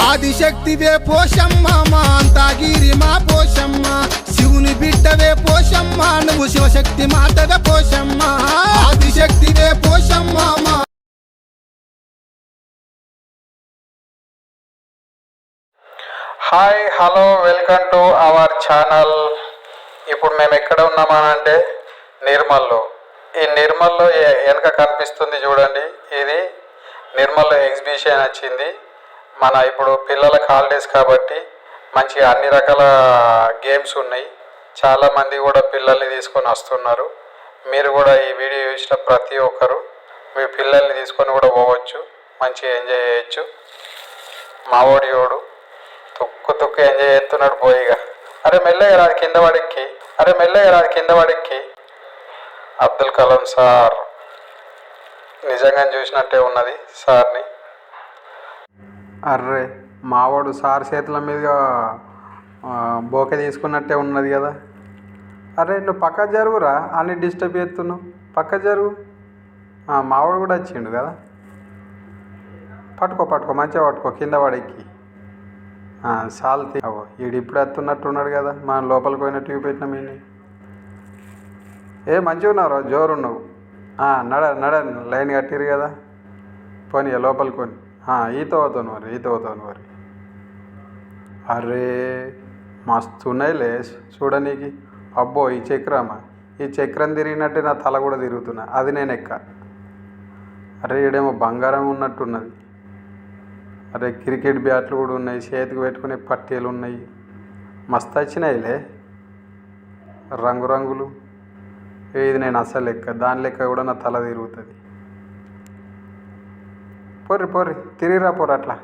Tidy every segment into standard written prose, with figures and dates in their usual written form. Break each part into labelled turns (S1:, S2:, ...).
S1: ఆదిశక్తివే పోషమ్మ మా అంతాగిరి మా పోషమ్మ శివుని బిడ్డవే పోషమ్మ నువ్వు శివశక్తి మాతవే పోషమ్మ ఆదిశక్తివే పోషమ్మ మా.
S2: Hi hello welcome to our channel. ఇప్పుడు మేము ఎక్కడ ఉన్నామనంటే నిర్మల్లో. ఈ నిర్మల్లో వెనక కనిపిస్తుంది చూడండి, ఇది నిర్మల్లో ఎగ్జిబిషన్ వచ్చింది. మన ఇప్పుడు పిల్లలకు హాలిడేస్ కాబట్టి మంచిగా అన్ని రకాల గేమ్స్ ఉన్నాయి. చాలామంది కూడా పిల్లల్ని తీసుకొని వస్తున్నారు. మీరు కూడా ఈ వీడియో చూసిన ప్రతి ఒక్కరు మీ పిల్లల్ని తీసుకొని కూడా పోవచ్చు, మంచిగా ఎంజాయ్ చేయొచ్చు. మావోడియోడు తుక్కు ఎంజాయ్ చేస్తున్నాడు పోయిగా. అరే మెల్లగా రాదు కింద పడెక్కి అబ్దుల్ కలాం సార్ నిజంగా చూసినట్టే ఉన్నది సార్ని. అర్రే మావాడు సార్ చేతుల మీదుగా బోకే తీసుకున్నట్టే ఉన్నది కదా. అరే నువ్వు పక్క జరుగురా, అన్ని డిస్టర్బ్ చేస్తున్నావు, పక్క జరుగు. మావాడు కూడా వచ్చిండు కదా, పట్టుకో మంచిగా పట్టుకో, కింద పడెక్కి సాల్తీ. వీడు ఇప్పుడు వస్తున్నట్టున్నాడు కదా, మనం లోపలికి పోయిన ట్యూబ్ పెట్టిన మీని. మంచిగా ఉన్నావు, జోరున్నావు. నడ లైన్ కట్టిరు కదా, పోనీ లోపలికి పోని. ఈత పోతాను మరి. అరే మస్తు ఉన్నాయిలే చూడనీకి. అబ్బో ఈ చక్రం తిరిగినట్టే నా తల కూడా తిరుగుతున్నా, అది నేను ఎక్క. అరే ఈడేమో బంగారం ఉన్నట్టున్నది. అరే క్రికెట్ బ్యాట్లు కూడా ఉన్నాయి, చేతికి పెట్టుకునే పట్టీలు ఉన్నాయి, మస్తు వచ్చినాయిలే రంగురంగులు. ఇది నేను అస్సలు లెక్క, దాని లెక్క కూడా నా తల తిరుగుతుంది. పోర్రి తిరిగిరా అట్లా.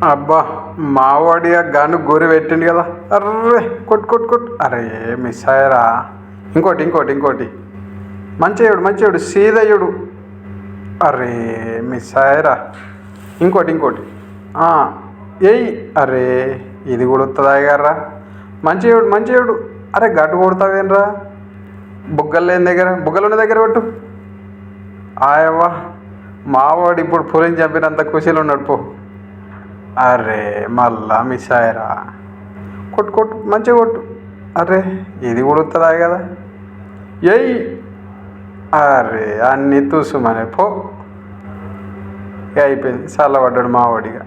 S2: అబ్బా మావాడి గన్ను గోరి పెట్టిండు కదా. అర్రే కొట్టు. అరే మిస్ అయ్యారా. ఇంకోటి మంచిగా సీదయ్యుడు. అరే మిస్ అయ్యారా. ఇంకోటి ఏయ్. అరే ఇది కూడా వస్తుందా గారా. మంచిగా అరే గట్టు కొడతావేనరా. బుగ్గలు లేని దగ్గర బుగ్గలు ఉన్న దగ్గర కొట్టు. ఆయవ్వా మావాడు ఇప్పుడు పులిని చంపినంత ఖుషీలు ఉన్నాడు పో. అరే మళ్ళా మిస్ అయ్యారా. కొట్టు కొట్టు మంచిగా కొట్టు. అరే ఇది కూడా వస్తుందా కదా. ఏయ్ అరే అన్నీ తూసుమనే పో. ఇక అయిపోయింది చల్లబడ్డాడు మావాడిగా.